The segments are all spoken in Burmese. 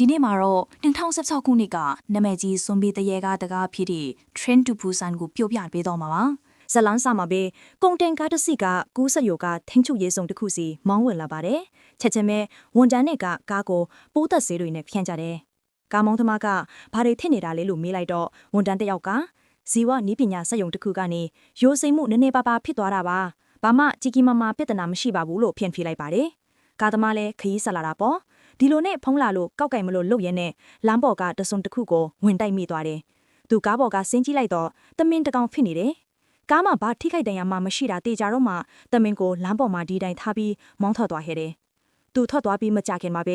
ဒီနေ့မှာတော့2016ခုနှစ်ကနာမည်ကြီးစွန်ဘီတရေကတကားဖြစ်တဲ့ Train to Busan ကိုပြုတ်ပြပေးတော့မှာပါဇလန်းစာမှာပဲကုန်တင်ကားတစ်စီးကကူးဆက်ရိုကထင်းချုပ်ရေးစုံတစ်ခုစီမောင်းဝင်လာပါတယ်ချက်ချင်းပဲဝန်တန်းတွေကကားကိုပိုးသက်ဆေးတွေနဲ့ဖြန့်ကြတယ်ကားမောင်းသမားကဘာတွေဖြစ်နေတာလဲလို့မေးလိုက်တော့ဝန်တန်းတစ်ယောက်ကဇီဝနီးပညာစက်ရုံတစ်ခုကနေရိုးစိမ့်မှုနည်းနည်းပါးပါးဖြစ်သွားတာပါဘာမှကြီးကြီးမားမားပြဿနာမရှိပါဘူးလို့ဖြန့်ဖြေလိုက်ပါတယ်ကားသမားလည်းခရီးဆက်လာတာပေါ့ဒီလိုနဲ့ဖုံးလာလို့ကောက်ကင်မလို့လှုပ်ရဲနဲ့လမ်းပေါ်ကတစုံတစ်ခုကိုဝင်တိုက်မိသွားတယ်သူကားပေါ်ကဆင်းကြည့်လိုက်တော့တမင်တကောင်ဖြစ်နေတယ်ကားမှာဘာထိခိုက်ဒဏ်ရာမှမရှိတာတေချာတော့မှတမင်ကိုလမ်းပေါ်မှာဒီတိုင်းထားပြီးမောင်းထွက်သွားခဲ့တယ်သူထွက်သွားပြီးမကြခင်မှာပဲ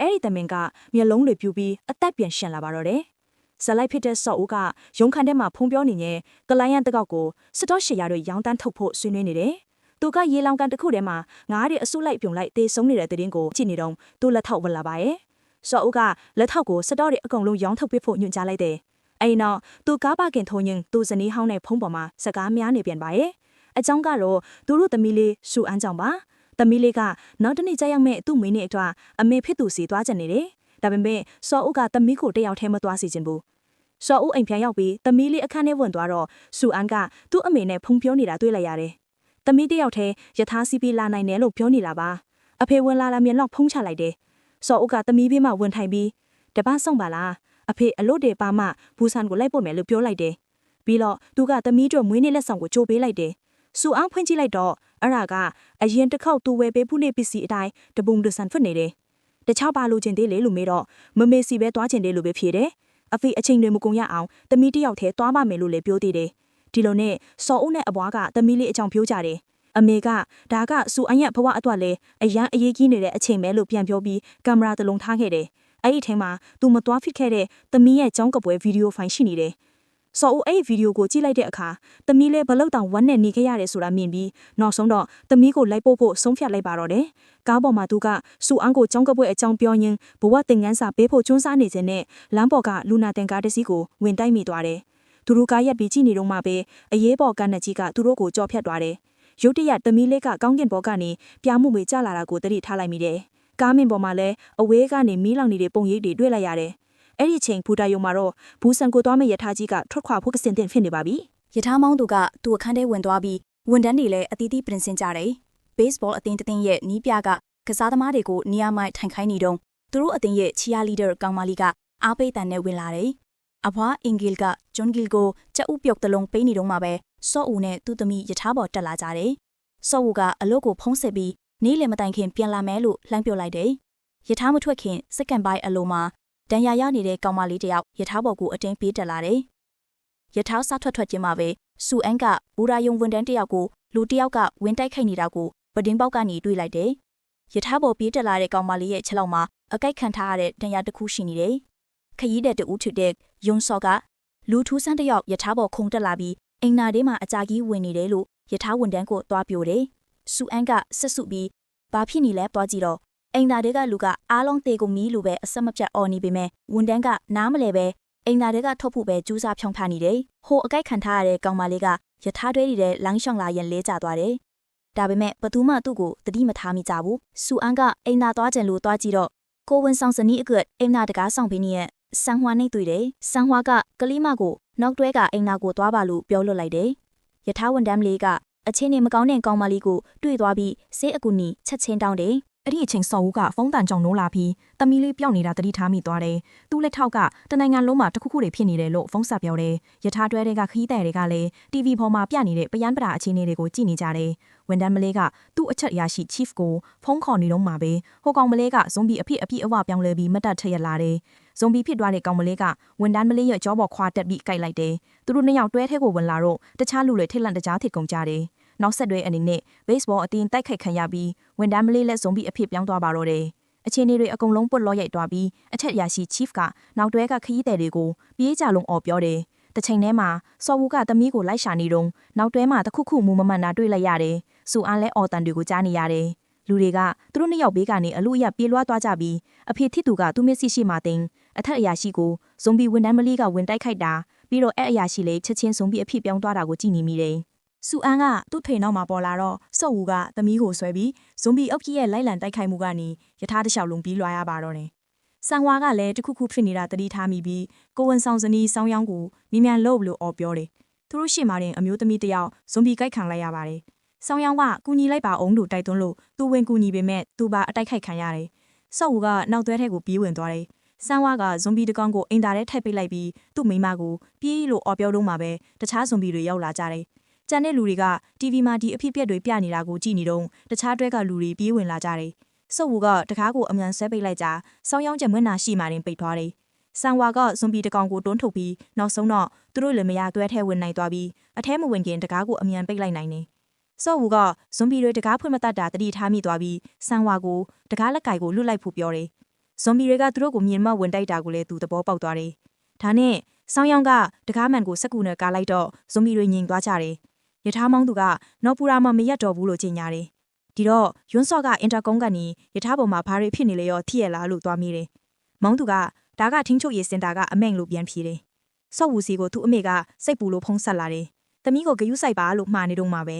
အဲ့ဒီတမင်ကမျက်လုံးတွေပြူပြီးအသက်ပြန်ရှင်လာပါတော့တယ်ဇလိုက်ဖြစ်တဲ့စော့ဦးကရုံခန်းထဲမှာဖုံးပြောနေရင်ကလိုင်းရန်တကောက်ကိုစတော့ရှယ်ယာတွေရောင်းတန်းထုတ်ဖို့ဆွေးနွေးနေတယ်သူကရေလောင်ကန်တစ်ခုထဲမှာငါးတွေအစုလိုက်ပြုံလိုက်တေးဆုံးနေတဲ့တဲ့တင်းကိုကြည့်နေတော့သူ့လက်ထောက်ဝင်လာပါရဲ့စော့ဦးကလက်ထောက်ကိုစတော့တွေအကုန်လုံးရောင်းထုတ်ပေးဖို့ညွှန်ကြားလိုက်တယ်အဲ့နောက်သူကားပါကင်ထုံရင်သူဇနီးဟောင်းနဲ့ဖုံးပေါ်မှာစကားများနေပြန်ပါရဲ့အကြောင်းကတော့သူတို့သမီးလေးစူအန်းကြောင့်ပါသမီးလေးကနောက်တနေ့ကြာရောက်မဲ့သူ့မင်းနဲ့အတွက်အမေဖြစ်သူစီသွားကြနေတယ်ဒါပေမဲ့စော့ဦးကသမီးကိုတယောက်တည်းမသွားစီခြင်းဘူးစော့ဦးအိမ်ပြန်ရောက်ပြီးသမီးလေးအခန်းထဲဝင်သွားတော့စူအန်းကသူ့အမေနဲ့ဖုံးပြောနေတာတွေ့လိုက်ရတယ်သမီးတယောက်တည်းယထာစီပြီးလာနိုင်တယ်လို့ပြောနေတာပါအဖေဝင်လာမျက်လောက်ဖုံးချလိုက်တယ်စော့ဦးကသမီးဘေးမှာဝင်ထိုင်ပြီးတပတ်ဆုံးပါလားအဖေအလို့တေပါမှဘူဆန်ကိုလိုက်ပို့မယ်လို့ပြောလိုက်တယ်ပြီးတော့သူကသမီးတို့မွေးနေ့လက်ဆောင်ကိုကြိုးပေးလိုက်တယ်စူအောင်ဖွင့်ကြည့်လိုက်တော့အဲ့ဒါကအရင်တစ်ခေါက်သူဝယ်ပေးဖို့နေပစ္စည်းအတိုင်းတပုံတဆန်ဖွင့်နေတယ်တခြားပါလို့ချင်းသေးလေလို့မေးတော့မမေစီပဲသွားချင်တယ်လို့ပဲဖြေတယ်အဖေအချိန်တွေမကုန်ရအောင်သမီးတယောက်တည်းသွားပါမယ်လို့လည်းပြောသေးတယ်ဒီလိုနဲ့စော်ဦးနဲ့အဘွားကသမီးလေးအကြောင်းပြောကြတယ်အမေကဒါကစူအန်ရဲ့ဘဝအတွက်လည်းအရန်အရေးကြီးနေတဲ့အချိန်ပဲလို့ပြန်ပြောပြီးကင်မရာတစ်လုံးထားခဲ့တယ်အဲ့ဒီထဲမှာသူမသွားဖြစ်ခဲ့တဲ့သမီးရဲ့ကြောင်းကပွဲဗီဒီယိုဖိုင်ရှိနေတယ်စော်ဦးအဲ့ဒီဗီဒီယိုကိုကြည့်လိုက်တဲ့အခါသမီးလေးဘလောက်တောင်ဝမ်းနဲ့နေခဲ့ရတယ်ဆိုတာမြင်ပြီးနောက်ဆုံးတော့သမီးကိုလိုက်ပို့ဖို့ဆုံးဖြတ်လိုက်ပါတော့တယ်ကားပေါ်မှာသူကစူအန်ကိုကြောင်းကပွဲအကြောင်းပြောရင်းဘဝသင်ခန်းစာပေးဖို့ကြိုးစားနေခြင်းနဲ့လမ်းပေါ်ကလူနာတင်ကားတစ်စီးကိုဝင်တိုက်မိသွားတယ်သူတို့ကားရက်ပြီးကြည့်နေတော့မှပဲအရေးပေါ်ကန်နကြီးကသူတို့ကိုကြော်ဖြတ်သွားတယ်ရုတ်တရက်သမီးလေးကကောင်းကင်ဘောကနေပြားမှုမေကျလာတာကိုတတိထားလိုက်မိတယ်။ကားမင်ပေါ်မှာလည်းအဝေးကနေမီးလောင်နေတဲ့ပုံရိပ်တွေတွေ့လိုက်ရတယ်။အဲ့ဒီချိန်ဘူတာယုံမှာတော့ဘူဆန်ကိုသွားမဲ့ယထာကြီးကထွက်ခွာဖို့ကစင်တင်ဖြစ်နေပါပြီ။ယထာမောင်းသူကသူ့အခန်းထဲဝင်သွားပြီးဝန်တန်းတွေလည်းအသီးသီးပြင်ဆင်ကြတယ်။ ဘေ့စ်ဘောအသင်းတစ်သင်းရဲ့နီးပြကကစားသမားတွေကိုနေရာမိုက်ထိုင်ခိုင်းနေတော့သူတို့အသင်းရဲ့ချီယာလီဒါကောင်မလေးကအားပေးတန်နဲ့ဝင်လာတယ်။အဖွားအင်ဂီလ်ကဂျွန်ဂီလ်ကိုချက်ဥပြုတ်တလုံးပေးနေတော့မှပဲစော့ဦးနဲ့သူ့သမီးယထာပေါ်တက်လာကြတယ်။စော့ဦးကအလုပ်ကိုဖုံးဆက်ပြီးနေလေမတိုင်ခင်ပြန်လာမယ်လို့လှမ်းပြောလိုက်တယ်။ယထာမထွက်ခင်စက္ကန့်ပိုင်းအလိုမှာဒဏ်ရာရနေတဲ့ကောင်မလေးတယောက်ယထာပေါ်ကိုအတင်းပေးတက်လာတယ်။ယထာစထွက်ချင်းမှာပဲစူအန်ကဘူရာယုံဝန်တန်းတယောက်ကိုလူတယောက်ကဝင်တိုက်ခိုက်နေတာကိုပဒင်းပေါက်ကနေတွေ့လိုက်တယ်။ယထာပေါ်ပြေးတက်လာတဲ့ကောင်မလေးရဲ့ခြေထောက်မှာအကိုက်ခံထားရတဲ့ဒဏ်ရာတစ်ခုရှိနေတယ်။ခရီးတဲ့တူထူတဲ့ယုံစော့ကလူထူးဆန်းတယောက်ယထာပေါ်ခုန်တက်လာပြီးအိမ်နာထဲမှာအကြာကြီးဝင်နေတယ်လို့ယထာဝန်တန်းကိုသွားပြောတယ်။စူအန်ကဆက်စုပြီးဘာဖြစ်နေလဲတွားကြည့်တော့အိမ်သားတွေကလူကအားလုံးတေကိုမီးလိုပဲအဆက်မပြတ်အော်နေပေမဲ့ဝန်တန်းကနားမလဲပဲအိမ်သားတွေကထုတ်ဖို့ပဲကြိုးစားဖြောင်းထားနေတယ်။ဟိုအကိုက်ခံထားရတဲ့ကောင်မလေးကယထာတွဲနေတဲ့လမ်းရှောင်လာရင်လဲကျသွားတယ်။ဒါပေမဲ့ဘသူမှသူ့ကိုတတိမထားမိကြဘူး။စူအန်ကအိမ်သားသွားကြင်လို့တွားကြည့်တော့ကိုဝန်ဆောင်စနီးအကွတ်အိမ်သားတကားဆောင်ပေးနေတဲ့ဆန်ဟွာနဲ့တွေ့တယ်။ဆန်ဟွာကကလေးမကိုနောက်တွဲကအိမ်သားကိုသွားပါလို့ပြောလွတ်လိုက်တယ်။ယထာဝန်တန်းလေးကအချင်းနေမကောင်းတဲ့ကောင်မလေးကိုတွေ့သွားပြီးဆေးအကူနီချက်ချင်းတောင်းတယ်အဲ့ဒီအချိန်စော်ဦးကဖုန်းတန်ကြောင်နိုးလာပြီးတမီလေးပြောက်နေတာတတိထားမိသွားတယ်။သူ့လက်ထောက်ကတနိုင်ငံလုံးမှာတခုခုတွေဖြစ်နေတယ်လို့ဖုန်းဆက်ပြောတယ်။ယထာတွဲတွေကခီးတဲ့တွေကလည်း TV ပေါ်မှာပြနေတဲ့ပယန်းပတာအခြေအနေတွေကိုကြည့်နေကြတယ်။ဝန်တန်းမလေးကသူ့အချက်အရာရှိ Chief ကိုဖုန်းခေါ်နေတော့မှပဲဟိုကောင်မလေးကဇွန်ဘီအဖြစ်အဝပြောင်းလဲပြီးမတ်တက်ထရက်လာတယ်။ဇွန်ဘီဖြစ်သွားတဲ့ကောင်မလေးကဝန်တန်းမလေးရဲ့ကြောဘော်ခွာတက်ပြီးကြိုက်လိုက်တယ်။သူတို့နှစ်ယောက်တွဲထဲကိုဝင်လာတော့တခြားလူတွေထိတ်လန့်တကြားထိကုန်ကြတယ်။နောက်ဆက်တွဲအနေနဲ့ baseball အတင်းတိုက်ခိုက်ခံရပြီးဝန်တန်းမလေးလက်ဇွန်ဘီအဖြစ်ပြောင်းသွားပါတော့တယ်။အခြေအနေတွေအကုန်လုံးပွတ်လော့ရိုက်သွားပြီးအထက်အရာရှိ Chief ကနောက်တွဲကခရီးသည်တွေကိုပြေးကြလုံးအော်ပြောတယ်။တစ်ချိန်တည်းမှာစော်ဝူကသမီးကိုလိုက်ရှာနေတော့နောက်တွဲမှာတခုခုမူမမှန်တာတွေ့လိုက်ရတယ်။စူအန်လဲအော်တန်တွေကိုကြားနေရတယ်။လူတွေကသူတို့နှစ်ယောက်ဘေးကနေအလူအယပြေးလွှားသွားကြပြီးအဖေထစ်သူကသူ့မျက်စိရှိမှတင်အထက်အရာရှိကိုဇွန်ဘီဝန်တန်းမလေးကဝင်တိုက်ခိုက်တာပြီးတော့အဲ့အရာရှိလေးချက်ချင်းဇွန်ဘီအဖြစ်ပြောင်းသွားတာကိုကြည့်နေမိတယ်။စူအန်ကသူ့ထိန်နောက်မှာပေါ်လာတော့စော့ဝူကသမီးကိုဆွဲပြီးဇွန်ဘီအုပ်ကြီးရဲ့လိုက်လံတိုက်ခိုက်မှုကနေယထာတစ်လျှောက်လုံးပြီးလွှားရပါတော့တယ်။ ဆန်ဝါကလည်းတခုခုဖြစ်နေတာတတိထားမိပြီးကိုဝန်ဆောင်စနီးဆောင်းယောင်းကိုမြမြန်လို့လို့အော်ပြောတယ်သူတို့ရှေ့မှာတင်အမျိုးသမီးတယောက်ဇွန်ဘီကိုက်ခံလိုက်ရပါတယ်ဆောင်းယောင်းကကူညီလိုက်ပါအောင်လို့တိုက်တွန်းလို့သူဝင်ကူညီပေမဲ့သူပါအတိုက်ခိုက်ခံရတယ်ဆော့ဝူကနောက်သွဲထဲကိုပြေးဝင်သွားတယ်ဆန်ဝါကဇွန်ဘီတကောင်ကိုအိမ်သာထဲထိုက်ပိတ်လိုက်ပြီးသူ့မိမကိုပြေးလို့အော်ပြောတော့မှပဲတခြားဇွန်ဘီတွေရောက်လာကြတယ်ကျန်တဲ့လူတွေက TV မှာဒီအဖြစ်ပြက်တွေပြနေတာကိုကြည့်နေတော့တခြားတွဲကလူတွေပြေးဝင်လာကြတယ်ဆော့ဝူကတကားကိုအမြန်ဆွဲပိတ်လိုက်ကြဆောင်းယောင်းချက်မွန်းနာရှိမှတင်ပိတ်သွားတယ်ဆန်ဝါကဇွန်ဘီတကောင်ကိုတွန်းထုတ်ပြီးနောက်ဆုံးတော့သူတို့လည်းမရတွဲထဲဝင်နိုင်သွားပြီးအထဲမဝင်ခင်တကားကိုအမြန်ပိတ်လိုက်နိုင်တယ်ဆော့ဝူကဇွန်ဘီတွေတကားဖွင့်မတတ်တာတတိထားမိသွားပြီးဆန်ဝါကိုတကားလက်ကိုက်ကိုလွတ်လိုက်ဖို့ပြောတယ်ဇွန်ဘီတွေကသူတို့ကိုမြင်မှဝင်တိုက်တာကိုလည်းသူသဘောပေါက်သွားတယ်ဒါနဲ့ဆောင်းယောင်းကတကားမှန်ကိုစက်ကူနဲ့ကားလိုက်တော့ဇွန်ဘီတွေညင်သွားကြတယ်ရထားမောင်းသူကနော်ပူရာမှာမရက်တော်ဘူးလို့ကြေညာတယ်ဒီတော့ယွန်းစော့ကအင်တာကုန်းကနေရထားပေါ်မှာဘာတွေဖြစ်နေလဲရောထိရလားလို့သွားမိတယ်မောင်းသူကဒါကထင်းချုပ်ရေးစင်တာကအမိန့်လို့ပြန်ဖြေတယ်ဆော့ဝူစီကိုသူ့အမေကစိတ်ပူလို့ဖုံးဆက်လာတယ်သမီးကိုဂယုဆိုင်ပါလို့မှားနေတော့မှပဲ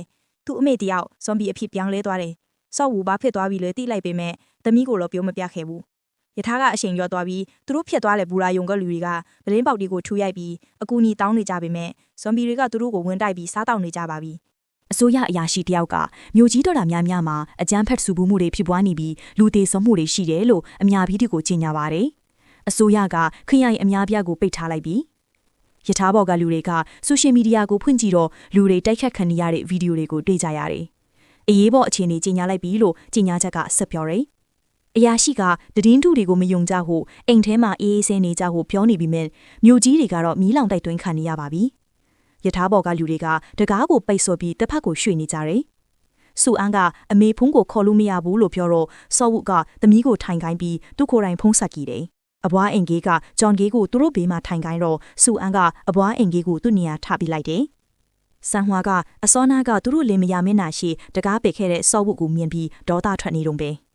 သူ့အမေတယောက်ဇွန်ဘီအဖြစ်ပြောင်းလဲသွားတယ်ဆော့ဝူဘာဖြစ်သွားပြီလဲသိလိုက်ပေမဲ့သမီးကိုတော့ပြောမပြခဲ့ဘူးရထားကအချိန်ရောသွားပြီးသူတို့ဖြစ်သွားတဲ့ဘူရာယုံကလူတွေကပလင်းပေါက်တီကိုထူရိုက်ပြီးအကူအညီတောင်းနေကြပေမဲ့ဇွန်ဘီတွေကသူတို့ကိုဝင်တိုက်ပြီးစားတောက်နေကြပါပြီအစိုးရအရာရှိတယောက်ကမြို့ကြီးတော်တာများများမှာအကြမ်းဖက်ဆူပူမှုတွေဖြစ်ပွားနေပြီးလူသေးဆုံးမှုတွေရှိတယ်လို့အများပြည်သူကိုကြေညာပါတယ်အစိုးရကခရိုင်အများပြားကိုပိတ်ထားလိုက်ပြီးရထားပေါ်ကလူတွေကဆိုရှယ်မီဒီယာကိုဖွင့်ကြည့်တော့လူတွေတိုက်ခတ်ခံနေရတဲ့ဗီဒီယိုတွေကိုတွေ့ကြရတယ်အရေးပေါ်အခြေအနေကြေညာလိုက်ပြီးလို့ကြေညာချက်ကဆက်ပြောတယ်အရာရှိကသတင်းထုတွေကိုမယုံကြဖို့အိမ်ထဲမှာအေးအေးဆေးနေကြဖို့ပြောနေပြီးမြမြို့ကြီးတွေကတော့မီးလောင်တိုက်တွန်းခံနေရပါပြီရထားပေါ်ကလူတွေကတကားကိုပိတ်ဆို့ပြီးတစ်ဖက်ကိုရွှေ့နေကြတယ်။ဆူအန်ကအမေဖုံးကိုခေါ်လို့မရဘူးလို့ပြောတော့ဆော့ဝုကသမီးကိုထိုင်ခိုင်းပြီးသူ့ကိုယ်တိုင်ဖုံးဆက်ကြည့်တယ်။အဘွားအင်ကြီးကဂျွန်ဂေးကိုသူတို့ဘေးမှာထိုင်ခိုင်းတော့ဆူအန်ကအဘွားအင်ကြီးကိုသူ့နေရာထပ်ပြီးလိုက်တယ်။ဆန်ဟွာကအစောနာကသူတို့လင်မယားမင်းနာရှိတကားပိတ်ခဲ့တဲ့ဆော့ဝုကိုမြင်ပြီးဒေါသထွက်နေတော့ပဲ။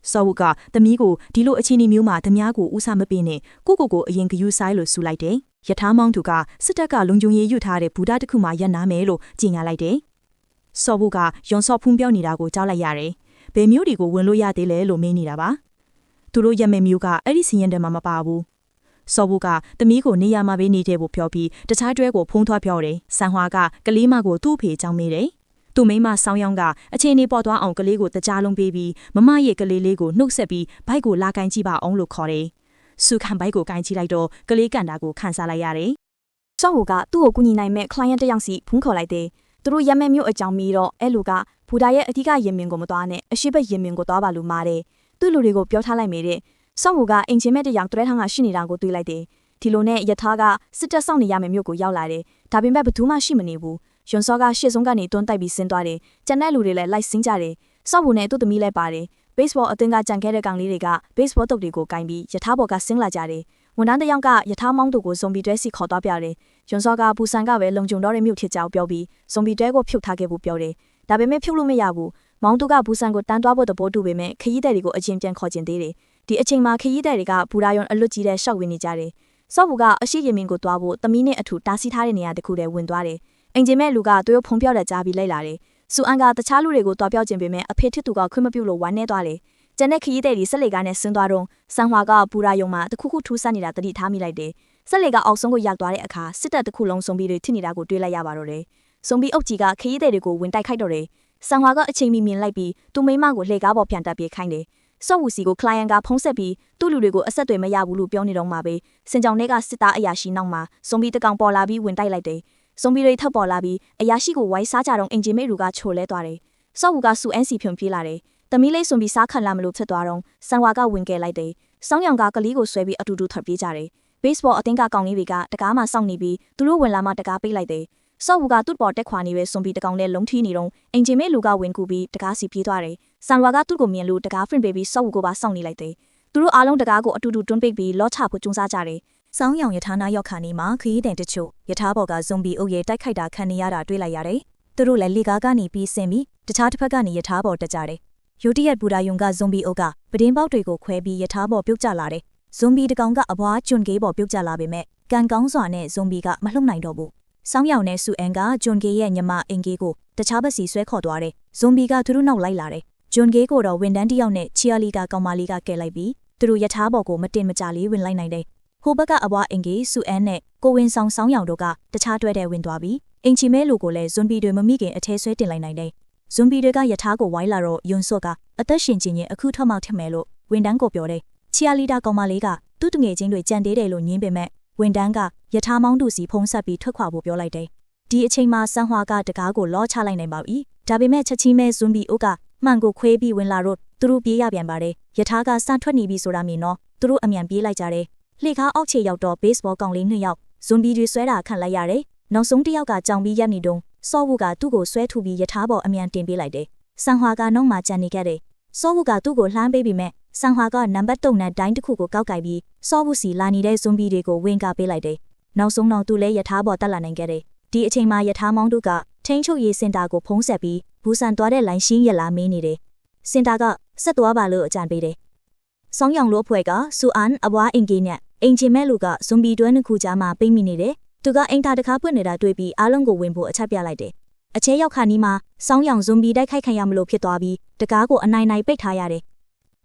ဆော့ဝုကသမီးကိုဒီလိုအခြေအနေမျိုးမှာသမ ्या ကိုဦးစားမပေးနဲ့ကိုအရင်ဂယူဆိုင်လို့ဆူလိုက်တယ်။ရထားမောင်းသူကစစ်တပ်ကလုံခြုံရေးယူထားတဲ့ဘူတာတစ်ခုမှရပ်နာမယ်လို့ကြေညာလိုက်တယ်။ဆော့ဝုကယွန်စော့ဖုံးပြောနေတာကိုကြားလိုက်ရတယ်။ဘယ်မျိုးတွေကိုဝင်လို့ရသေးလဲလို့မေးနေတာပါ။သူတို့ရမဲ့မျိုးကအဲ့ဒီစီရင်တယ်မှာမပါဘူး။ဆော့ဝုကသမီးကိုနေရာမှာပဲနေတယ်ဖို့ပြောပြီးတခြားတွဲကိုဖုံးသွားပြောတယ်။ဆန်ဟွာကကလေးမကိုသူ့အဖေကြောင်းမေးတယ်။သူ့မိမဆောင်းယောင်းကအခြေအနေပေါ်သွားအောင်ကလေးကိုတကြားလုံးပေးပြီးမမရဲ့ကလေးလေးကိုနှုတ်ဆက်ပြီးဘိုက်ကိုလာကင်ကြည့်ပါအောင်လို့ခေါ်တယ်။ဆူခံဘိုက်ကိုကင်ကြည့်လိုက်တော့ကလေးကန်တာကိုခန်းစားလိုက်ရတယ်။ဆော့ဝူကသူ့ကိုကူညီနိုင်မဲ့ client တစ်ယောက်စီဖုန်းခေါ်လိုက်တယ်။သူတို့ရမဲ့မျိုးအကြောင်းပြီးတော့အဲ့လူကဘူဒါရဲ့အဓိကရင်မြင်ကိုမသွားနဲ့အရှိဘက်ရင်မြင်ကိုသွားပါလို့မာတယ်။သူ့လူတွေကိုပြောထားလိုက်မိတဲ့ဆော့ဝူကအင်ဂျင်မဲ့တယောက်တွဲထောင်းကရှိနေတာကိုတွေ့လိုက်တယ်။ဒီလိုနဲ့ယထာကစစ်တပ်ဆောင်နေရမယ့်မျိုးကိုရောက်လာတယ်။ဒါပေမဲ့ဘသူမှရှိမနေဘူး။ယွန်စောကရှေ့ဆုံးကနေတွန်းတိုက်ပြီးဆင်းသွားတယ်။ကျန်တဲ့လူတွေလည်းလိုက်ဆင်းကြတယ်။ဆော့ဝူနဲ့သူ့သမီးလည်းပါတယ်။ ဘေ့စ်ဘောအသင်းကကြံခဲ့တဲ့ကောင်လေးတွေကဘေ့စ်ဘောတုပ်တွေကိုကင်ပြီးယထာဘော်ကဆင်းလာကြတယ်။ဝန်ထမ်းတစ်ယောက်ကယထာမောင်းသူကိုဇွန်ဘီတွဲစီခေါ်သွားပြတယ်။ယွန်စောကဘူဆန်ကပဲလုံခြုံတော့တဲ့မြို့ဖြစ်ကြောင်းပြောပြီးဇွန်ဘီတွဲကိုဖြုတ်ထားခဲ့ဖို့ပြောတယ်။ဒါပေမဲ့ဖြုတ်လို့မရဘူး။မောင်းသူကဘူဆန်ကိုတန်းသွားဖို့တဘောတူပေမဲ့ခရီးသည်တွေကိုအချင်းပြန်ခေါ်ကျင်သေးတယ်။ဒီအချိန်မှာခရီးသည်တွေကဘူရာယွန်အလွတ်ကြီးတဲ့ရှောက်ဝင်နေကြတယ်။ဆော့ဘူကအရှိရင်မင်းကိုတွားဖို့သမီးနဲ့အထူတားဆီးထားတဲ့နေရာတစ်ခုတည်းဝင်သွားတယ်။အင်ဂျင်မဲ့လူကသူတို့ဖုံပြောတဲ့ကြားပြီးလိုက်လာတယ်။ဆူအန်ကတခြားလူတွေကိုတွားပြောကျင်ပေမဲ့အဖေထစ်သူကခွင့်မပြုလို့ဝမ်းနေသွားတယ်။ကျန်တဲ့ခရီးသည်တွေဆက်လေကားနဲ့ဆင်းသွားတော့ဆန်ဟွာကဘူရာယုံမှာတခုခုထူးဆန်းနေတာတတိထားမိလိုက်တယ်။ဆက်လေကအောက်ဆုံးကိုရောက်သွားတဲ့အခါစစ်တပ်တစ်ခုလုံးစုံပြီးတွေထိနေတာကိုတွေ့လိုက်ရပါတော့တယ်။စုံပြီးအုပ်ကြီးကခရီးသည်တွေကိုဝင်တိုက်ခိုက်တော့တယ်။ဆန်ဟွာကအချိန်မီမြင်လိုက်ပြီးသူ့မိမကိုလှေကားပေါ်ပြန်တက်ပြေးခိုင်းတယ်။ဆော့ဝူစီကို client ကဖုံးဆက်ပြီးသူ့လူတွေကိုအဆက်တွေမရဘူးလို့ပြောနေတော့မှပဲစင်ကြောင်တွေကစစ်သားအရာရှိနောက်မှာစုံပြီးတကောင်ပေါ်လာပြီးဝင်တိုက်လိုက်တယ်။စုံပြီးတွေထပ်ပေါ်လာပြီးအရာရှိကိုဝိုင်းစားကြတော့အင်ဂျင်မေလူကချိုလဲသွားတယ်။ဆော့ဝူကစူအန်စီဖြုံပြေးလာတယ်။သမီးလေးစုံပြီးစားခံလာမလို့ဖြစ်သွားတော့ဆန်ဝါကဝင်ကယ်လိုက်တယ်။စောင်းရောင်ကကလေးကိုဆွဲပြီးအတူတူထွက်ပြေးကြတယ်။ ဘေ့စ်ဘောအသင်းကကောင်လေးတွေကတကားမှစောင့်နေပြီးသူတို့ဝင်လာမှတကားပိတ်လိုက်တယ်။ဆော့ဝူကသူ့ပေါ်တက်ခွာနေပဲစုံပြီးတကောင်နဲ့လုံးထီးနေတော့အင်ဂျင်မေလူကဝင်ကူပြီးတကားစီပြေးသွားတယ်။ဆန်ဝါကသူ့ကိုမြင်လို့တကားဖွင့်ပေးပြီးဆော့ဝူကိုပါစောင့်နေလိုက်တယ်။သူတို့အားလုံးတကားကိုအတူတူတွန်းပိတ်ပြီးလော့ချဖို့ကြိုးစားကြတယ်။စောင်းရောင်ရထားနာရောက်ခါနေမှာခရီးသည်တချို့ရထားပေါ်ကဇွန်ဘီအုပ်ရဲ့တိုက်ခိုက်တာခံနေရတာတွေ့လိုက်ရတယ်။သူတို့လည်းလေကားကနေပြီးဆင်ပြီးတခြားတစ်ဖက်ကနေရထားပေါ်တက်ကြတယ်။ယိုတရက်ဘူရာယုံကဇွန်ဘီအုပ်ကပဒင်းပေါက်တွေကိုခွဲပြီးရထားပေါ်ပြုတ်ကျလာတယ်။ဇွန်ဘီတကောင်ကအဘွားကျွန်းကေးပေါ်ပြုတ်ကျလာပေမဲ့ကန်ကောင်းစွာနဲ့ဇွန်ဘီကမလှုပ်နိုင်တော့ဘူး။စောင်းရောင်နဲ့ဆူအန်ကကျွန်းကေးရဲ့ညီမအင်ကေးကိုတခြားဘက်စီဆွဲခေါ်သွားတယ်။ဇွန်ဘီကသူတို့နောက်လိုက်လာတယ်။ကျွန်းကေးကိုတော့ဝန်တန်းတစ်ယောက်နဲ့ချီယာလီကကောင်မလေးကကဲလိုက်ပြီး သူတို့ယထာဘော်ကိုမတင်မကြလေးဝင်လိုက်နိုင်တယ်ဟိုဘက်ကအဘွားအင်ကြီးစုအန်းနဲ့ကိုဝင်းဆောင်ဆောင်းရောင်တို့ကတခြားတွဲတဲ့ဝင်သွားပြီးအင်ချီမဲလူကိုလည်းဇွန်ဘီတွေမမိခင်အထဲဆွဲတင်လိုက်နိုင်တယ်ဇွန်ဘီတွေကယထာကိုဝိုင်းလာတော့ယွန်စော့ကအသက်ရှင်ချင်းချင်းအခုထမောက်ထမယ်လို့ဝန်တန်းကိုပြောတယ်ချီယာလီတာကောင်မလေးကသူ့တငယ်ချင်းတွေကြံသေးတယ်လို့ညင်းပေမဲ့ဝန်တန်းကယထာမောင်းသူစီဖုံးဆက်ပြီးထွက်ခွာဖို့ပြောလိုက်တယ်ဒီအချိန်မှာဆန်ဟွာကတကားကိုလောချလိုက်နိုင်ပါပြီဒါပေမဲ့ချက်ချင်းမဲဇွန်ဘီအိုကမှန်ကိုခွေးပြီးဝင်လာတော့သူတို့ပြေးရပြန်ပါတယ်ယထာကစထွက်နေပြီဆိုတာမြင်တော့သူတို့အမြန်ပြေးလိုက်ကြတယ်လှေကားအောက်ခြေရောက်တော့ဘေ့စ်ဘောကောင်လေး2ယောက်ဇွန်ဘီတွေဆွဲတာခံလိုက်ရတယ်နောက်ဆုံးတစ်ယောက်ကကြောင်ပြီးရပ်နေတုန်းစောဝုကသူ့ကိုဆွဲထူပြီးယထာပေါ်အမြန်တင်ပေးလိုက်တယ်ဆန်ဟွာကနောက်မှကြံနေခဲ့တယ်စောဝုကသူ့ကိုလှမ်းပေးပြီးမဲ့ဆန်ဟွာကနံပါတ်3နဲ့ဒိုင်းတစ်ခုကိုကောက်ကိုက်ပြီးစောဝုစီလာနေတဲ့ဇွန်ဘီတွေကိုဝင်ကပေးလိုက်တယ်နောက်ဆုံးတော့သူလည်းယထာပေါ်တက်လာနိုင်ခဲ့တယ်ဒီအချိန်မှာယထာမောင်းတို့ကထိန်းချုပ်ရေးစင်တာကိုဖုံးဆက်ပြီးဘူဆန်သွားတဲ့လိုင်းရှင်းရလာမင်းနေတယ်စင်တာကဆက်သွားပါလို့အကြံပေးတယ်ဆောင်းရောင်လို့ဖွဲ့ကဆူအန်အဘွားအင်ကြီးနဲ့အင်ဂျင်မဲလူကဇွန်ဘီတွဲနှစ်ခုကြားမှာပိတ်မိနေတယ်သူကအင်တာတကားပွင့်နေတာတွေ့ပြီးအားလုံးကိုဝင်ဖို့အချက်ပြလိုက်တယ်အချဲရောက်ခါနီးမှာဆောင်းရောင်ဇွန်ဘီတိုက်ခိုက်ခံရမလို့ဖြစ်သွားပြီးတကားကိုအနိုင်နိုင်ပိတ်ထားရတယ်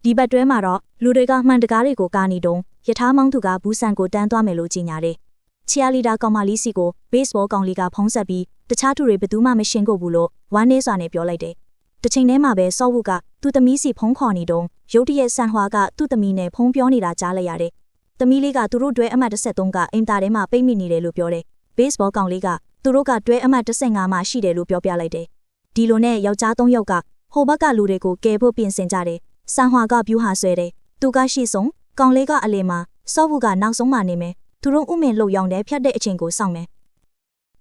ဒီဘက်တွဲမှာတော့လူတွေကမှန်တကားတွေကိုကာနေတုံးယထာမောင်းသူကဘူးဆန်ကိုတန်းသွားမယ်လို့ကြေညာတယ်ချီယာလီတာကောင်မလေးစီကိုဘေ့စ်ဘောကောင်လေးကဖုံးဆက်ပြီးတခြားသူတွေဘယ်သူမှမရှင်းကိုဘူးလို့ဝမ်းနေစွာနဲ့ပြောလိုက်တယ်တစ်ချိန်တည်းမှာပဲစောဝုကသူ့သမီးစီဖုံးခေါ်နေတုံးရုတ်တရက်ဆန်ဟွာကသူ့သမီးနဲ့ဖုံးပြောနေတာကြားလိုက်ရတယ်သမီးလေးကသူတို့တွဲအမှတ်13ကအင်တာထဲမှာပိတ်မိနေတယ်လို့ပြောတယ်ဘေ့စ်ဘောကောင်လေးကသူတို့ကတွဲအမှတ်15မှာရှိတယ်လို့ပြောပြလိုက်တယ်ဒီလိုနဲ့ယောက်ျား3ယောက်ကဟိုဘက်ကလူတွေကိုကယ်ဖို့ပြင်ဆင်ကြတယ်ဆန်ဟွာကပြူးဟာဆွဲတယ်သူကရှိဆုံးကောင်လေးကအလေမှာစောဝုကနောက်ဆုံးမှနေမယ်သူတို့ဥမင်လှုပ်ရောင်တဲ့ဖြတ်တဲ့အချိန်ကိုစောင့်မယ်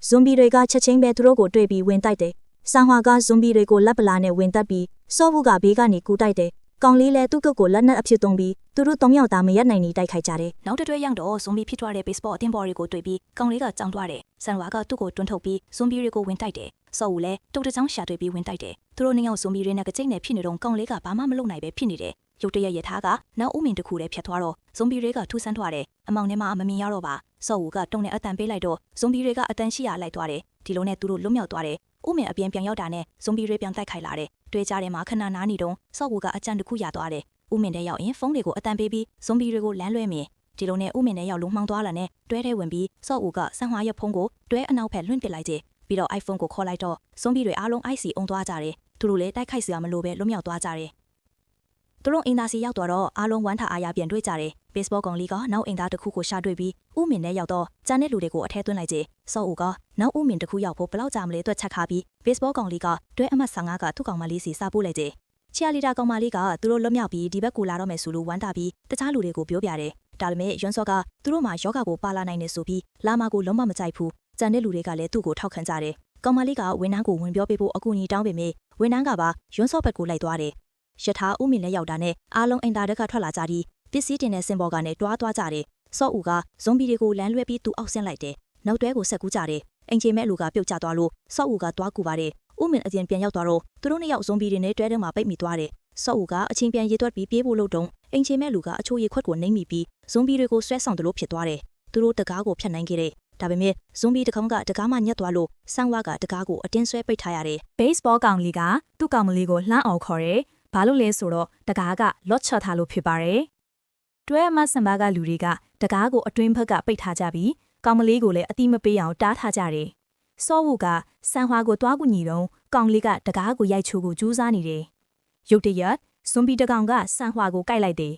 ဇွန်ဘီတွေကချက်ချင်းပဲသူတို့ကိုတွေ့ပြီးဝင်တိုက်တယ်ဆန်ဟွာကဇွန်ဘီတွေကိုလက်ပလာနဲ့ဝင်တက်ပြီးစောဝုကဘေးကနေကူတိုက်တယ်ကောင်လေးလည်းသူ့ကုတ်ကိုလက်နက်အဖြစ်သုံးပြီးသူတို့3ယောက်သားမရက်နိုင်နေတိုက်ခိုက်ကြတယ်နောက်တစ်တွဲရောက်တော့ဇွန်ဘီဖြစ်သွားတဲ့ဘေ့စ်ဘောအသင်းဘော်တွေကိုတွေ့ပြီးကောင်လေးကကြောင်သွားတယ်ဆန်ဟွာကသူ့ကိုတွန်းထုတ်ပြီးဇွန်ဘီတွေကိုဝင်တိုက်တယ်စောဝူလည်းတုတ်တချောင်းရှာတွေ့ပြီးဝင်တိုက်တယ်သူတို့2ယောက်ဇွန်ဘီတွေနဲ့ကကြိတ်နဲ့ဖြစ်နေတော့ကောင်လေးကဘာမှမလုပ်နိုင်ပဲဖြစ်နေတယ်ရုတ်တရက်ရထားကနောက်ဥမင်တစ်ခုလည်းဖြတ်သွားတော့ဇွန်ဘီတွေကထူးဆန်းသွားတယ်အမောင်ထဲမှာမမြင်ရတော့ပါစောဝူကတုံနဲ့အတန်ပေးလိုက်တော့ဇွန်ဘီတွေကအတန်ရှိရလိုက်သွားတယ်ဒီလိုနဲ့သူတို့လွတ်မြောက်သွားတယ်ဥမင်အပြင်ပြန်ရောက်တာနဲ့ဇွန်ဘီတွေပြန်တိုက်ခိုက်လာတယ်တွေ့ကြတယ်မှာခဏနားနေတော့စောဝူကအကြံတစ်ခုရသွားတယ်ဥမင်တဲ့ရောက်ရင်ဖုန်းတွေကိုအတန်ပေးပြီးဇွန်ဘီတွေကိုလမ်းလွဲမြင်ဒီလိုနဲ့ဥမင်တဲ့ရောက်လုံးမှောင်သွားလာနဲ့တွဲထဲဝင်ပြီးစောဝူကဆန်ဟွာရဲ့ဖုန်းကိုတွဲအနောက်ဖက်လွှင့်ပစ်လိုက်တယ်ပြီးတော့ iPhone ကိုခေါ်လိုက်တော့ဇွန်ဘီတွေအားလုံး IC အုံသွားကြတယ်သူတို့လည်းတိုက်ခိုက်စရာမလိုပဲလွတ်မြောက်သွားကြတယ်သူတို့အင်တာစီရောက်တော့အားလုံးဝမ်းထာအားရပြန်တွေ့ကြတယ်ဘေ့စ်ဘောကောင်လေးကနောက်အင်တာတစ်ခုကိုရှာတွေ့ပြီးဥမင်နဲ့ရောက်တော့ကျန်တဲ့လူတွေကိုအထဲသွင်းလိုက်ကြစောဝူကနောက်ဥမင်တစ်ခုရောက်ဖို့ဘယ်လောက်ကြာမလဲတွက်ချက်ခါပြီးဘေ့စ်ဘောကောင်လေးကတွဲအမှတ်15ကသူ့ကောင်မလေးစီစာပို့လိုက်ကြချီယာလီတာကောင်မလေးကသူတို့လွတ်မြောက်ပြီးဒီဘက်ကိုလာတော့မယ်ဆိုလို့ဝမ်းတာပြီးတခြားလူတွေကိုပြောပြတယ်ဒါပေမဲ့ယွန်းစောကသူတို့မှာယောဂကိုပါလာနိုင်နေဆိုပြီးလာမာကိုလုံးဝမကြိုက်ဘူးကျန်တဲ့လူတွေကလည်းသူ့ကိုထောက်ခံကြတယ်ကောင်မလေးကဝန်ထမ်းကိုဝင်ပြောပေးဖို့အကူအညီတောင်းပေမဲ့ဝန်ထမ်းကပါယွန်းစောဘက်ကိုလိုက်သွားတယ်ရထားဥမင်နဲ့ရောက်တာနဲ့အားလုံးအင်တာတက်ကထွက်လာကြပြီးပစ္စည်းတင်တဲ့စင်ဘော်ကနေတွားသွားကြတယ်စော့ဦးကဇွန်ဘီတွေကိုလမ်းလွဲပြီးသူအောက်ဆင်းလိုက်တယ်နောက်တွဲကိုဆက်ကူးကြတယ်အင်ဂျင်မဲ့လူကပြုတ်ကျသွားလို့စော့ဦးကတွားကူပါတယ်ဥမင်အပြင်ပြန်ရောက်သွားတော့သူတို့နှစ်ယောက်ဇွန်ဘီတွေနဲ့တွဲထဲမှာပိတ်မိသွားတယ်စော့ဦးကအချင်းပြန်ရေတွက်ပြီးပြေးဖို့လုပ်တော့အင်ဂျင်မဲ့လူကအချိုးရေခွက်ကိုနှိမ့်မိပြီးဇွန်ဘီတွေကိုဆွဲဆောင်တယ်လို့ဖြစ်သွားတယ်သူတို့တကားကိုဖြတ်နိုင်ခဲ့တယ်ဒါပေမဲ့ဇွန်ဘီတကောင်ကတကားမှညက်သွားလို့ဆန်ဝါကတကားကိုအတင်းဆွဲပိတ်ထားရတယ်ဘေ့စ်ဘောကောင်လေးကသူ့ကောင်မလေးကိုလှမ်းအောင်ခေါ်တယ်ဘာလို့လဲဆိုတော့တကားကလော့ချထားလို့ဖြစ်ပါတယ်တွဲအမဆန်ဘာကလူတွေကတကားကိုအတွင်းဘက်ကပိတ်ထားကြပြီးကောင်မလေးကိုလည်းအတိမပေးအောင်တားထားကြတယ်စောဝူကဆန်ဟွာကိုတွားကူညီတော့ကောင်လေးကတကားကိုရိုက်ချိုးကိုကြိုးစားနေတယ်ရုတ်တရက်ဇွန်ဘီတကောင်ကဆန်ဟွာကိုကိုက်လိုက်တယ်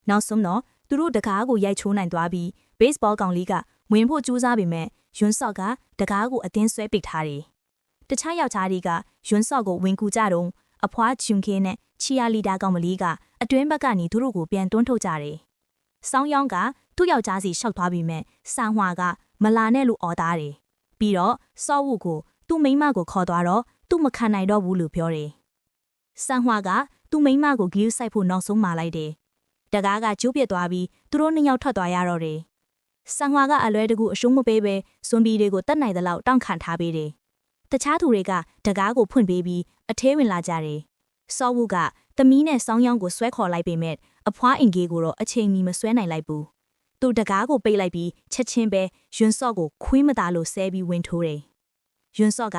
နောက်ဆုံးတော့သူတို့တကားကိုရိုက်ချိုးနိုင်သွားပြီးဘေ့စ်ဘောကောင်လေးကဝင်ဖို့ကြိုးစားပေမဲ့ယွန်းဆော့ကတကားကိုအတင်းဆွဲပိတ်ထားတယ်တခြားယောက်ျားတွေကယွန်းဆော့ကိုဝင်ကူကြတော့အဖွားဂျွန်ခဲနဲ့ချီယာလီတာကောင်မလေးကအတွင်းဘက်ကနေသူတို့ကိုပြန်တွန်းထုတ်ကြတယ်။ဆောင်းယောင်းကသူ့ယောက်ျားစီရှောက်သွားပြီးမဲ့ဆန်ဟွာကမလာနဲ့လို့အော်သားတယ်။ပြီးတော့စောဝုကိုသူ့မိန်းမကိုခေါ်သွားတော့သူ့မခံနိုင်တော့ဘူးလို့ပြောတယ်။ဆန်ဟွာကသူ့မိန်းမကိုဂီယူဆိုင်ဖို့နောက်ဆုံးမာလိုက်တယ်။တကားကကျိုးပြစ်သွားပြီးသူတို့နှစ်ယောက်ထွက်သွားရတော့တယ်။ဆန်ဟွာကအလွဲတကူအရှုံးမပေးပဲဇွန်ဘီတွေကိုတတ်နိုင်သလောက်တောင့်ခံထားပေးတယ်။တခြားသူတွေကတကားကိုဖွင့်ပေးပြီးအထဲဝင်လာကြတယ်။စောဝုကသမီးနဲ့ဆောင်းယောင်းကိုဆွဲခေါ်လိုက်ပေမဲ့အဖွားအင်ကြီးကိုတော့အချိန်မီမဆွဲနိုင်လိုက်ဘူး။သူတကားကိုပိတ်လိုက်ပြီးချက်ချင်းပဲယွန်းစော့ကိုခွေးမသားလို့ဆဲပြီးဝင်ထိုးတယ်။ယွန်းစော့က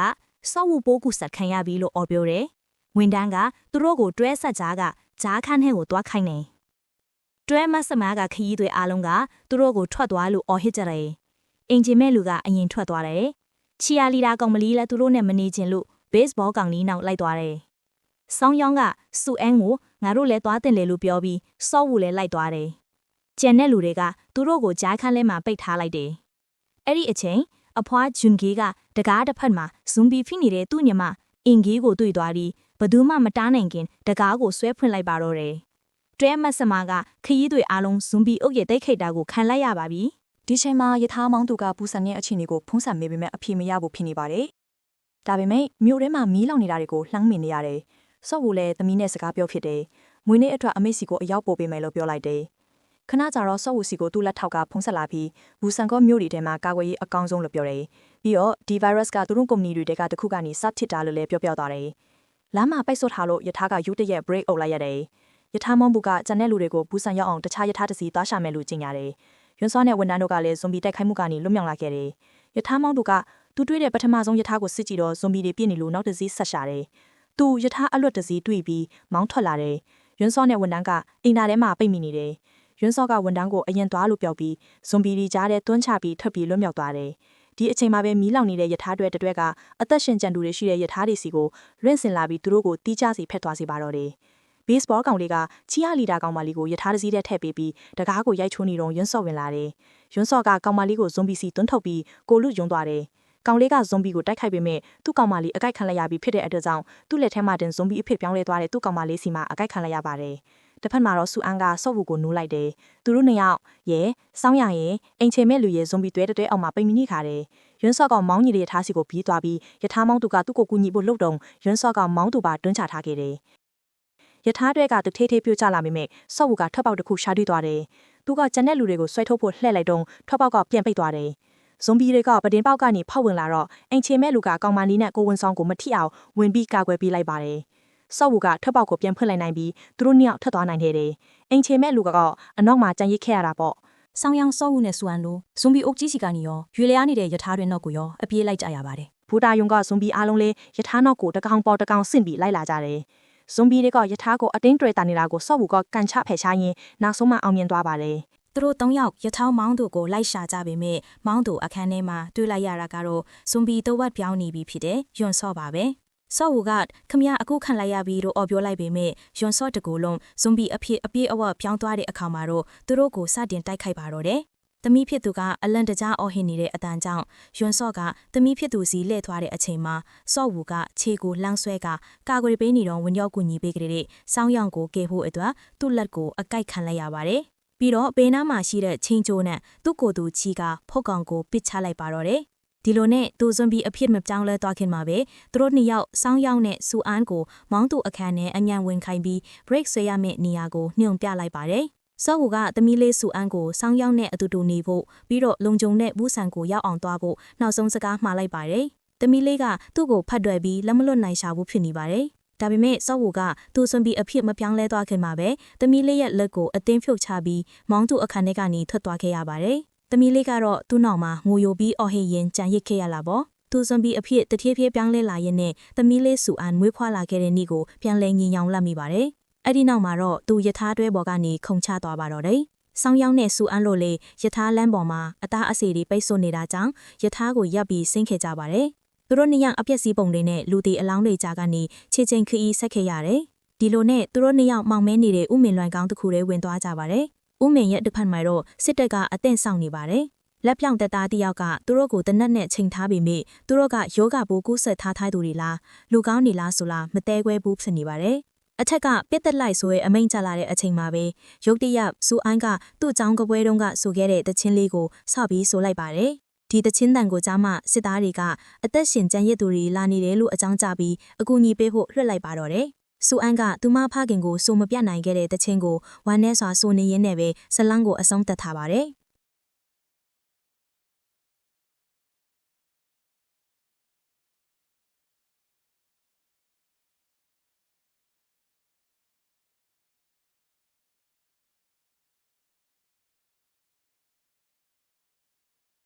စောဝုပိုးကူဆက်ခံရပြီလို့အော်ပြောတယ်။ဝန်တန်းကသူတို့ကိုတွဲဆက်ကြားကဂျားခန်းထဲကိုတွားခိုင်းတယ်။ တွဲမတ်စမားကခရီးတွေအားလုံးကသူတို့ကိုထွက်သွားလို့အော်ဟစ်ကြတယ်အင်ဂျင်မဲ့လူကအရင်ထွက်သွားတယ်ချီယာလီဒါကောင်မလေးလည်းသူတို့နဲ့မနေချင်လို့ဘေ့စ်ဘောကောင်လေးနောက်လိုက်သွားတယ်ဆောင်းယောင်းကစူအန်ကိုငါတို့လည်းသွားတင်လေလို့ပြောပြီးစော့ဝူလည်းလိုက်သွားတယ်ကျန်တဲ့လူတွေကသူတို့ကိုကြားခန်းလဲမှာပိတ်ထားလိုက်တယ်အဲ့ဒီအချိန်အဖွားဂျွန်ဂီကတကားတစ်ဖက်မှာဇွန်ဘီဖိနေတဲ့သူ့ညီမအင်ဂီကိုတွေ့သွားပြီးဘသူမှမတားနိုင်ခင်တကားကိုဆွဲဖွင့်လိုက်ပါတော့တယ်တွဲမတ်စမာကခရီးတွေအားလုံးဇွန်ဘီအုပ်ရဲ့တိတ်ခိတ်တာကိုခံလိုက်ရပါပြီဒီချိန်မှာယထာမောင်းသူကပူဆန်ရဲ့အခြေအနေကိုဖုံးဆန်မေးပေမဲ့အဖြေမရဘူးဖြစ်နေပါတယ်ဒါပေမဲ့မြို့ထဲမှာမီးလောင်နေတာတွေကိုလှမ်းမြင်နေရတယ်ဆော့ဝူလည်းသမီးနဲ့စကားပြောဖြစ်တယ်မွေးနေ့အတွက်အမေစီကိုအရောက်ပို့ပေးမယ်လို့ပြောလိုက်တယ်ခဏကြာတော့ဆော့ဝူစီကိုသူ့လက်ထောက်ကဖုံးဆက်လာပြီးဘူဆန်ကောမြို့တွေထဲမှာကာကွယ်ရေးအကောင်းဆုံးလို့ပြောတယ်ပြီးတော့ဒီ virus ကသူတို့ကုမ္ပဏီတွေကတခုကနေစဖြစ်တာလို့လည်းပြောသွားတယ်လမ်းမှာပိတ်ဆို့ထားလို့ယထာကယူတရက် break အုပ်လိုက်ရတယ်ယထာမောင်းဘူးကကျန်တဲ့လူတွေကိုဘူဆန်ရောက်အောင်တခြားယထာတစီသွားရှာမယ်လို့ကြေညာတယ်ရွန်စောနဲ့ဝန်ထမ်းတို့ကလည်းဇွန်ဘီတိုက်ခိုက်မှုကနေလွတ်မြောက်လာခဲ့တယ်ယထာမောင်းတို့ကသူတွေ့တဲ့ပထမဆုံးယထာကိုစစ်ကြည့်တော့ဇွန်ဘီတွေပြည့်နေလို့နောက်တစ်စီးဆက်ရှာတယ်သူယထာအလွတ်တစီတွေ့ပြီးမောင်းထွက်လာတယ်ရွန်စောနဲ့ဝန်ထမ်းကအိမ်နာထဲမှာပိတ်မိနေတယ်ရွန်စောကဝန်ထမ်းကိုအရင်သွားလို့ပြောပြီးဇွန်ဘီတွေကြားထဲတွန်းချပြီးထွက်ပြီးလွတ်မြောက်သွားတယ်ဒီအချိန်မှာပဲမီးလောင်နေတဲ့ယထာတွေတွဲကအသက်ရှင်ကြံသူတွေရှိတဲ့ယထာတွေစီကိုလွင့်စင်လာပြီးသူတို့ကိုတီးကြစီဖက်သွားစေပါတော့တယ်ဘေ့စ်ဘောကောင်လေးကချီယာလီဒါကောင်မလေးကိုယထာတစည်းထဲထည့်ပေးပြီးတကားကိုရိုက်ချိုးနေတော့ရွန်စော့ဝင်လာတယ်ရွန်စော့ကကောင်မလေးကိုဇွန်ဘီစီတွန်းထုတ်ပြီးကိုလူယွန်းသွားတယ်ကောင်လေးကဇွန်ဘီကိုတိုက်ခိုက်ပေမဲ့သူ့ကောင်မလေးအကိုက်ခံလိုက်ရပြီးဖြစ်တဲ့အတွက်ကြောင့်သူ့လက်ထဲမှာတင်ဇွန်ဘီအဖြစ်ပြောင်းလဲသွားတဲ့သူ့ကောင်မလေးစီမှာအကိုက်ခံလိုက်ရပါတယ်တစ်ဖက်မှာတော့ဆူအန်ကဆော့ဝူကိုနိုးလိုက်တယ်သူတို့နှစ်ယောက်ရဲစောင်းရရဲ့အိမ်ချေမဲ့လူရဲ့ဇွန်ဘီတွဲအောင်မှာပိတ်မိနေခါတယ်ရွန်စော့ကောင်မောင်းညီတဲ့ယထာစီကိုပြီးသွားပြီးယထာမောင်းသူကသူ့ကိုကူညီဖို့လှုပ်တုံရွန်စော့ကောင်မောင်းသူပါတွန်းချထားခဲ့တယ်ယထာတွေကတထေးထေးပြို့ကျလာမိမဲ့ဆော့ဝူကထွက်ပေါက်တစ်ခုရှာတွေ့သွားတယ်သူကကျန်တဲ့လူတွေကိုဆွဲထုတ်ဖို့လှည့်လိုက်တော့ထွက်ပေါက်ကပြန်ပိတ်သွားတယ်ဇွန်ဘီတွေကပဒင်းပေါက်ကနေဖောက်ဝင်လာတော့အိမ်ချေမဲ့လူကကောင်မလေးနဲ့ကိုဝန်ဆောင်ကိုမထိအောင်ဝင်ပြီးကာကွယ်ပေးလိုက်ပါတယ်ဆော့ဝူကထွက်ပေါက်ကိုပြန်ဖွင့်လိုက်နိုင်ပြီးသူတို့နှစ်ယောက်ထွက်သွားနိုင်တယ်အိမ်ချေမဲ့လူကအနောက်မှာကြံရစ်ခဲ့ရတာပေါ့ဆောင်းယောင်းဆော့ဝူနဲ့ဆူအန်လိုဇွန်ဘီအုပ်ကြီးစီကနေရောရွေလျားနေတဲ့ယထာတွေနောက်ကိုရောအပြေးလိုက်ကြရပါတယ်ဘူတာယုံကဇွန်ဘီအားလုံးလေးယထာနောက်ကိုတကောင်ပေါ်တကောင်ဆင့်ပြီးလိုက်လာကြတယ်ဇွန်ဘီတွေကယထာကိုအတင်းတွေ့တာနေတာကိုဆော့ဝူကကန်ချဖယ်ရှားရင်းနောက်ဆုံးမှအောင်မြင်သွားပါတယ်သူတို့၃ယောက်ယထာမောင်းတို့ကိုလိုက်ရှာကြပေမဲ့မောင်းတို့အခန်းထဲမှာတွေ့လိုက်ရတာကတော့ဇွန်ဘီတဝက်ပြောင်းနေပြီဖြစ်တဲ့ယွန်စော့ပါပဲဆော့ဝူကခမရအခုခံလိုက်ရပြီးတော့အော်ပြောလိုက်ပေမဲ့ယွန်စော့တကူလုံးဇွန်ဘီအဖြစ်အပြေးအဝပြောင်းသွားတဲ့အခါမှာတော့သူတို့ကိုစတင်တိုက်ခိုက်ပါတော့တယ်။သမီးဖြစ်သူကအလန်တကြားအော်ဟစ်နေတဲ့အတန်ကြောင့်ယွန်စော့ကသမီးဖြစ်သူစီလှည့်သွားတဲ့အချိန်မှာဆော့ဝူကခြေကိုလှမ်းဆွဲကကာကွယ်ပေးနေတော့ဝင်ရောက်ကူညီပေးကြတဲ့စောင်းရောင်ကိုကယ်ဖို့အတွက်သူ့လက်ကိုအကိုက်ခံလိုက်ရပါတယ်။ပြီးတော့ဘေးနားမှာရှိတဲ့ချင်းချိုးနဲ့သူ့ကိုယ်သူချီကဖုတ်ကောင်ကိုပစ်ချလိုက်ပါတော့တယ်။ဒီလိုနဲ့သူဇွန်ဘီအဖြစ်မပြောင်းလဲသွားခင်မှာပဲသူတို့နှစ်ယောက်စောင်းယောင်းနဲ့ဆူအန်ကိုမောင်းသူအခန်းနဲ့အမြန်ဝင်ခိုင်းပြီး break ဆွဲရမယ့်နေရာကိုညွှန်ပြလိုက်ပါတယ်။ဆော့ဝူကသမီးလေးဆူအန်ကိုစောင်းယောင်းနဲ့အတူတူနေဖို့ပြီးတော့လုံခြုံတဲ့ဘူးဆန်ကိုရောက်အောင်သွားဖို့နောက်ဆုံးစကားမှားလိုက်ပါတယ်။သမီးလေးကသူ့ကိုဖတ်တွယ်ပြီးလက်မလွတ်နိုင်ရှာဘူးဖြစ်နေပါတယ်။ဒါပေမဲ့ဆော့ဝူကသူဇွန်ဘီအဖြစ်မပြောင်းလဲသွားခင်မှာပဲသမီးလေးရဲ့လက်ကိုအတင်းဖြုတ်ချပြီးမောင်းသူအခန်းထဲကနေထွက်သွားခဲ့ရပါတယ်။သမီးလေးကတော့သူ့နောက်မှာငိုယိုပြီးအော်ဟစ်ရင်ကြံရစ်ခဲ့ရလာပေါ့သူဇွန်ဘီအဖြစ်တဖြည်းဖြည်းပြောင်းလဲလာရင်နဲ့သမီးလေးဆူအန်မွေးဖွားလာခဲ့တဲ့နေ့ကိုပြန်လဲငင်ညောင်လတ်မိပါတယ်အဲ့ဒီနောက်မှာတော့သူယထာတွဲပေါ်ကနေခုန်ချသွားပါတော့တယ်ဆောင်းယောင်းနဲ့ဆူအန်လို့လေယထာလမ်းပေါ်မှာအသားအစီတွေပိတ်ဆို့နေတာကြောင့်ယထာကိုရပ်ပြီးဆင်းခဲ့ကြပါတယ်သူတို့နှစ်ယောက်အပြက်စီးပုံတွေနဲ့လူတီအလောင်းတွေကြားကနေခြေချင်းခီးဆက်ခဲ့ရတယ်ဒီလိုနဲ့သူတို့နှစ်ယောက်မောင်မဲနေတဲ့ဥမင်လွန်ကောင်းတစ်ခုတည်းဝင်သွားကြပါတယ်ဦးမင်ရဲ့တစ်ဖက်မှာတော့စစ်တပ်ကအသင့်ဆောင်နေပါတယ်။လက်ပြောင်တက်သားတယောက်ကသူတို့ကိုတနက်နဲ့ချိန်ထားပေမဲ့သူတို့ကယောဂဘိုးကူးဆက်ထားထိုက်သူတွေလားလူကောင်းနေလားဆိုလားမတဲခွဲဘူးဖြစ်နေပါတယ်။အထက်ကပစ်သက်လိုက်ဆိုရဲအမိန့်ချလာတဲ့အချိန်မှာပဲရုတ်တရက်စူအိုင်းကသူ့ចောင်းကပွဲတုံးကဆိုခဲ့တဲ့တချင်းလေးကိုဆော့ပြီးဆိုလိုက်ပါတယ်။ဒီတချင်းတန်ကိုကြားမှစစ်သားတွေကအသက်ရှင်ကြံရစ်သူတွေလာနေတယ်လို့အကြောင်းကြားပြီးအကူအညီပေးဖို့လွှတ်လိုက်ပါတော့တယ်။ဆူအန်ကသူမဖခင်ကိုစိုးမပြတ်နိုင်ခဲ့တဲ့တချင်းကိုဝမ်းနဲ့စွာစိုးနေရင်းနဲ့ပဲဇလန်းကိုအဆုံးသတ်ထားပါတယ်